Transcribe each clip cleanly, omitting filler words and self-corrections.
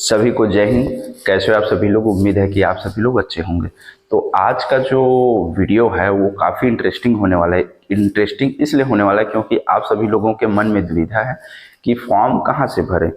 सभी को जय हिंद। कैसे हो आप सभी लोग? उम्मीद है कि आप सभी लोग अच्छे होंगे। तो आज का जो वीडियो है वो काफ़ी इंटरेस्टिंग होने वाला है। इंटरेस्टिंग इसलिए होने वाला है क्योंकि आप सभी लोगों के मन में दुविधा है कि फॉर्म कहाँ से भरें,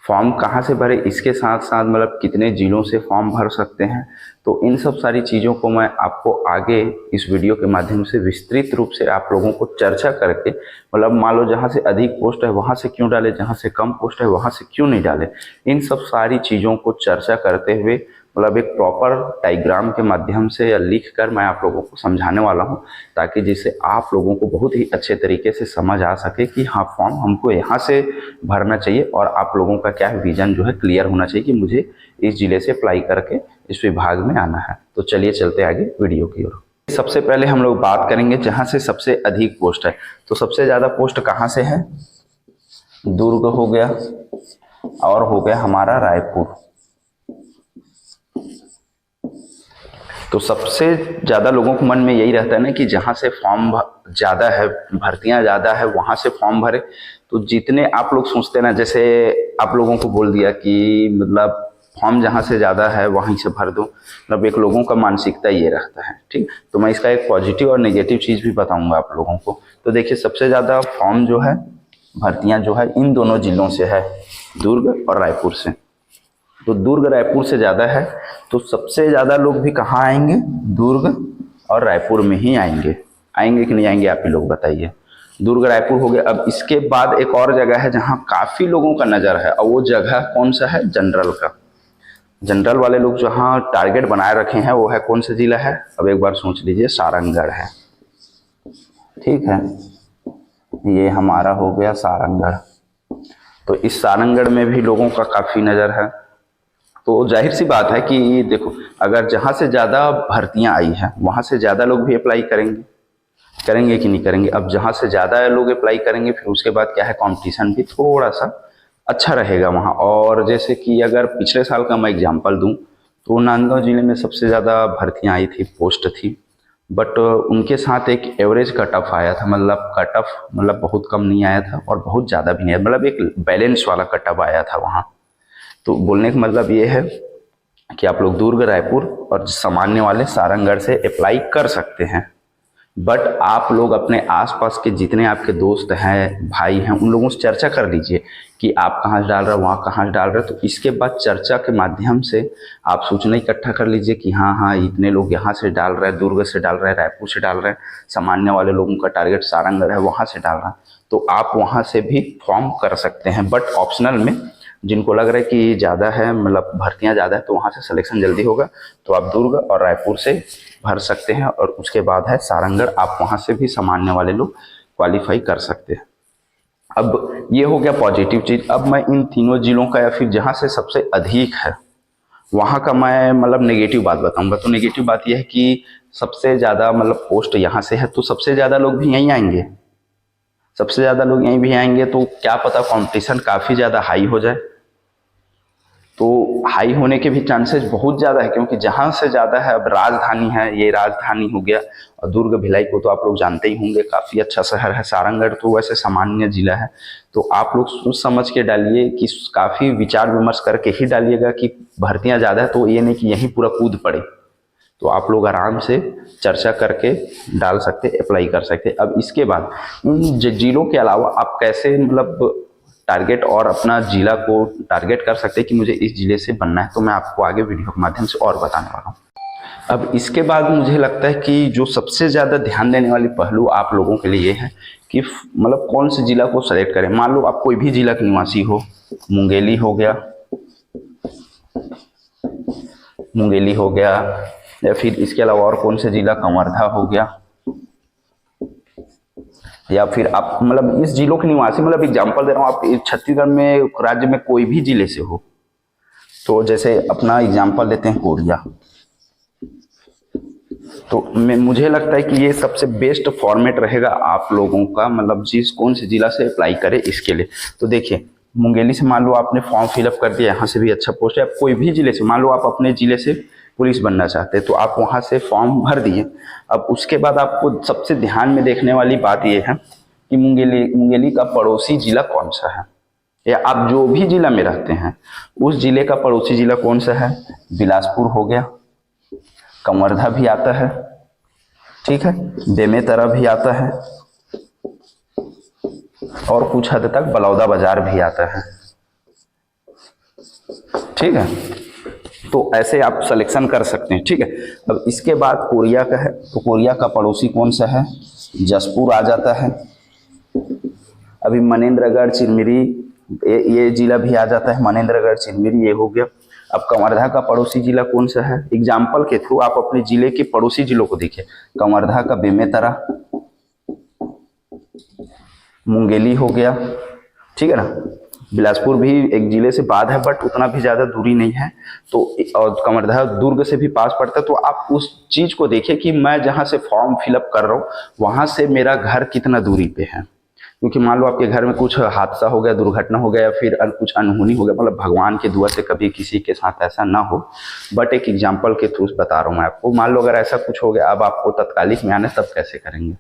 फॉर्म कहाँ से भरे, इसके साथ साथ मतलब कितने जिलों से फॉर्म भर सकते हैं। तो इन सब सारी चीज़ों को मैं आपको आगे इस वीडियो के माध्यम से विस्तृत रूप से आप लोगों को चर्चा करके, मतलब मान लो जहाँ से अधिक पोस्ट है वहाँ से क्यों डालें, जहाँ से कम पोस्ट है वहाँ से क्यों नहीं डालें, इन सब सारी चीज़ों को चर्चा करते हुए मतलब एक प्रॉपर डायग्राम के माध्यम से या लिख कर मैं आप लोगों को समझाने वाला हूं, ताकि जिससे आप लोगों को बहुत ही अच्छे तरीके से समझ आ सके कि हाँ फॉर्म हमको यहाँ से भरना चाहिए और आप लोगों का क्या विजन जो है क्लियर होना चाहिए कि मुझे इस जिले से अप्लाई करके इस विभाग में आना है। तो चलिए चलते आगे वीडियो की ओर। सबसे पहले हम लोग बात करेंगे जहाँ से सबसे अधिक पोस्ट है। तो सबसे ज़्यादा पोस्ट कहाँ से है? दुर्ग हो गया और हो गया हमारा रायपुर। तो सबसे ज़्यादा लोगों के मन में यही रहता है ना कि जहाँ से फॉर्म ज़्यादा है, भर्तियाँ ज़्यादा है, वहाँ से फॉर्म भरे। तो जितने आप लोग सोचते ना, जैसे आप लोगों को बोल दिया कि मतलब फॉर्म जहाँ से ज़्यादा है वहीं से भर दो, मतलब एक लोगों का मानसिकता ये रहता है। ठीक, तो मैं इसका एक पॉजिटिव और नेगेटिव चीज़ भी बताऊँगा आप लोगों को। तो देखिए, सबसे ज़्यादा फॉर्म जो है, भर्तियाँ जो है इन दोनों जिलों से है, दुर्ग और रायपुर से। तो दुर्ग रायपुर से ज़्यादा है, तो सबसे ज़्यादा लोग भी कहाँ आएंगे? दुर्ग और रायपुर में ही आएंगे। आएंगे कि नहीं आएंगे आप ही लोग बताइए। दुर्ग रायपुर हो गया। अब इसके बाद एक और जगह है जहाँ काफ़ी लोगों का नज़र है, और वो जगह कौन सा है? जनरल का। जनरल वाले लोग जहाँ टारगेट बनाए रखे हैं वो है कौन सा जिला है? अब एक बार सोच लीजिए, सारंगढ़ है। ठीक है, ये हमारा हो गया सारंगढ़। तो इस सारंगढ़ में भी लोगों का काफ़ी नज़र है। तो जाहिर सी बात है कि देखो, अगर जहाँ से ज़्यादा भर्तियाँ आई हैं वहाँ से ज़्यादा लोग भी अप्लाई करेंगे, करेंगे कि नहीं करेंगे? अब जहाँ से ज़्यादा लोग अप्लाई करेंगे फिर उसके बाद क्या है, कंपटीशन भी थोड़ा सा अच्छा रहेगा वहाँ। और जैसे कि अगर पिछले साल का मैं एग्जांपल दूँ तो नांदगांव जिले में सबसे ज़्यादा भर्तियाँ आई थी, पोस्ट थी, बट उनके साथ एक एवरेज कट ऑफ आया था। मतलब कट ऑफ मतलब बहुत कम नहीं आया था और बहुत ज़्यादा भी नहीं आया, मतलब एक बैलेंस वाला कट ऑफ आया था वहाँ। तो बोलने का मतलब ये है कि आप लोग दुर्ग, रायपुर और सामान्य वाले सारंगढ़ से अप्लाई कर सकते हैं। बट आप लोग अपने आसपास के जितने आपके दोस्त हैं, भाई हैं, उन लोगों से चर्चा कर लीजिए कि आप कहाँ से डाल रहे हो, वहाँ कहाँ से डाल रहे हो। तो इसके बाद चर्चा के माध्यम से आप सूचना इकट्ठा कर लीजिए कि हाँ हाँ इतने लोग यहाँ से डाल रहे हैं, दुर्ग से डाल रहे हैं, रायपुर से डाल रहे हैं, सामान्य वाले लोगों का टारगेट सारंगढ़ है वहाँ से डाल रहा है। तो आप वहाँ से भी फॉर्म कर सकते हैं, बट ऑप्शनल में जिनको लग रहा है कि ज़्यादा है, मतलब भर्तियाँ ज़्यादा है, तो वहाँ से सिलेक्शन जल्दी होगा, तो आप दुर्ग और रायपुर से भर सकते हैं। और उसके बाद है सारंगढ़, आप वहाँ से भी सामान्य वाले लोग क्वालिफाई कर सकते हैं। अब ये हो गया पॉजिटिव चीज़। अब मैं इन तीनों जिलों का या फिर जहाँ से सबसे अधिक है वहाँ का मैं मतलब नेगेटिव बात बताऊँगा। तो नेगेटिव बात यह है कि सबसे ज़्यादा मतलब पोस्ट यहाँ से है तो सबसे ज़्यादा लोग भी यहीं आएंगे, सबसे ज़्यादा लोग यहीं भी आएंगे। तो क्या पता कंपटीशन काफ़ी ज़्यादा हाई हो जाए। तो हाई होने के भी चांसेस बहुत ज़्यादा है, क्योंकि जहाँ से ज़्यादा है, अब राजधानी है, ये राजधानी हो गया। और दुर्ग भिलाई को तो आप लोग जानते ही होंगे, काफ़ी अच्छा शहर है। सारंगढ़ तो वैसे सामान्य जिला है। तो आप लोग सोच समझ के डालिए कि काफ़ी विचार विमर्श करके ही डालिएगा कि भर्तियाँ ज़्यादा है, तो ये नहीं कि यहीं पूरा कूद पड़े। तो आप लोग आराम से चर्चा करके डाल सकते, अप्लाई कर सकते। अब इसके बाद इन जिलों के अलावा आप कैसे मतलब टारगेट और अपना जिला को टारगेट कर सकते हैं कि मुझे इस जिले से बनना है, तो मैं आपको आगे वीडियो के माध्यम से और बताने वाला हूँ। अब इसके बाद मुझे लगता है कि जो सबसे ज़्यादा ध्यान देने वाली पहलू आप लोगों के लिए ये है कि मतलब कौन से जिला को सेलेक्ट करें। मान लो आप कोई भी जिला के निवासी हो, मुंगेली हो गया, मुंगेली हो गया, या फिर इसके अलावा और कौन से जिला, कवर्धा हो गया, या फिर आप मतलब इस जिलों के निवासी, मतलब एग्जांपल दे रहा हूँ, आप छत्तीसगढ़ में राज्य में कोई भी जिले से हो। तो जैसे अपना एग्जांपल लेते हैं कोरिया। तो मुझे लगता है कि ये सबसे बेस्ट फॉर्मेट रहेगा आप लोगों का, मतलब जिस कौन से जिला से अप्लाई करें इसके लिए। तो देखिए, मुंगेली से मान लो आपने फॉर्म फिलअप कर दिया, यहाँ से भी अच्छा पोस्ट है। आप कोई भी जिले से, मान लो आप अपने जिले से पुलिस बनना चाहते हैं तो आप वहाँ से फॉर्म भर दिए। अब उसके बाद आपको सबसे ध्यान में देखने वाली बात यह है कि मुंगेली का पड़ोसी जिला कौन सा है। या आप जो भी जिला में रहते हैं उस जिले का पड़ोसी जिला कौन सा है? बिलासपुर हो गया, कंवर्धा भी आता है, ठीक है, बेमेतरा भी आता है, और कुछ हद तक बलौदा बाजार भी आता है, ठीक है। तो ऐसे आप सिलेक्शन कर सकते हैं, ठीक है। अब इसके बाद कोरिया का है, तो कोरिया का पड़ोसी कौन सा है? जसपुर आ जाता है। अभी मनेंद्रगढ़ चिरमिरी ये जिला भी आ जाता है, मनेंद्रगढ़ चिरमिरी ये हो गया। अब कंवर्धा का पड़ोसी जिला कौन सा है? एग्जाम्पल के थ्रू आप अपने जिले के पड़ोसी जिलों को देखिए। कंवर्धा का बेमेतरा, मुंगेली हो गया, ठीक है ना। बिलासपुर भी एक जिले से बाद है बट उतना भी ज़्यादा दूरी नहीं है, तो और कंवर्धा दुर्ग से भी पास पड़ता है। तो आप उस चीज़ को देखिए कि मैं जहाँ से फॉर्म फिलअप कर रहा हूँ वहाँ से मेरा घर कितना दूरी पे है। क्योंकि मान लो आपके घर में कुछ हादसा हो गया, दुर्घटना हो गया, या फिर कुछ अनहोनी हो गया, मतलब भगवान की दुआ से कभी किसी के साथ ऐसा ना हो, बट एक एग्जाम्पल के थ्रू बता रहा हूँ मैं आपको। मान लो अगर ऐसा कुछ हो गया, अब आपको तत्कालिक में आना है, तब कैसे करेंगे?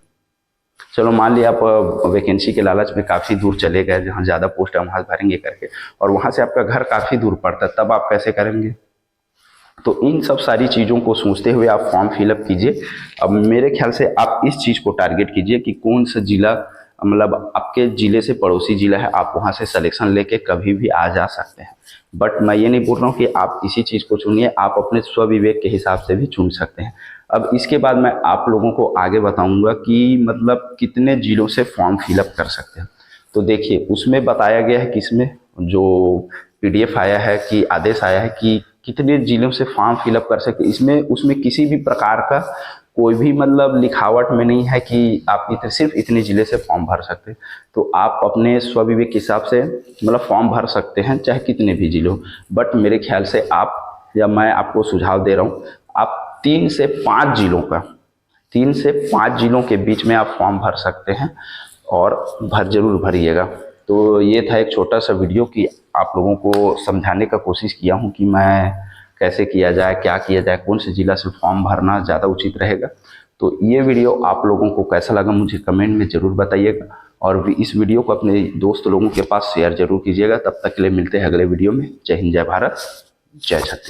चलो मान लिया आप वैकेंसी के लालच में काफ़ी दूर चले गए, जहाँ ज़्यादा पोस्ट है वहाँ भरेंगे करके, और वहाँ से आपका घर काफ़ी दूर पड़ता है, तब आप कैसे करेंगे? तो इन सब सारी चीज़ों को सोचते हुए आप फॉर्म फिलअप कीजिए। अब मेरे ख्याल से आप इस चीज़ को टारगेट कीजिए कि कौन सा जिला, मतलब आपके ज़िले से पड़ोसी ज़िला है, आप वहाँ से सिलेक्शन लेके कभी भी आ जा सकते हैं। बट मैं ये नहीं बोल रहा हूँ कि आप इसी चीज़ को चुनिए, आप अपने स्वविवेक के हिसाब से भी चुन सकते हैं। अब इसके बाद मैं आप लोगों को आगे बताऊंगा कि मतलब कितने जिलों से फॉर्म फिलअप कर सकते हैं। तो देखिए उसमें बताया गया है कि इसमें जो PDF आया है कि आदेश आया है कि कितने जिलों से फॉर्म फिलअप कर सकते हैं। इसमें उसमें किसी भी प्रकार का कोई भी मतलब लिखावट में नहीं है कि आप सिर्फ इतने जिले से फॉर्म भर सकते हैं। तो आप अपने स्वविवेक के हिसाब से मतलब फॉर्म भर सकते हैं चाहे कितने भी जिले हो। बट मेरे ख्याल से आप, या मैं आपको सुझाव दे रहा हूँ, आप 3 से 5 जिलों का, 3 से 5 जिलों के बीच में आप फॉर्म भर सकते हैं, और जरूर भरिएगा। तो ये था एक छोटा सा वीडियो कि आप लोगों को समझाने का कोशिश किया हूँ कि मैं कैसे किया जाए, क्या किया जाए, कौन से जिला से फॉर्म भरना ज़्यादा उचित रहेगा। तो ये वीडियो आप लोगों को कैसा लगा मुझे कमेंट में ज़रूर बताइएगा, और इस वीडियो को अपने दोस्त लोगों के पास शेयर जरूर कीजिएगा। तब तक के लिए मिलते हैं अगले वीडियो में। जय हिंद, जय भारत, जय छत्तीसगढ़।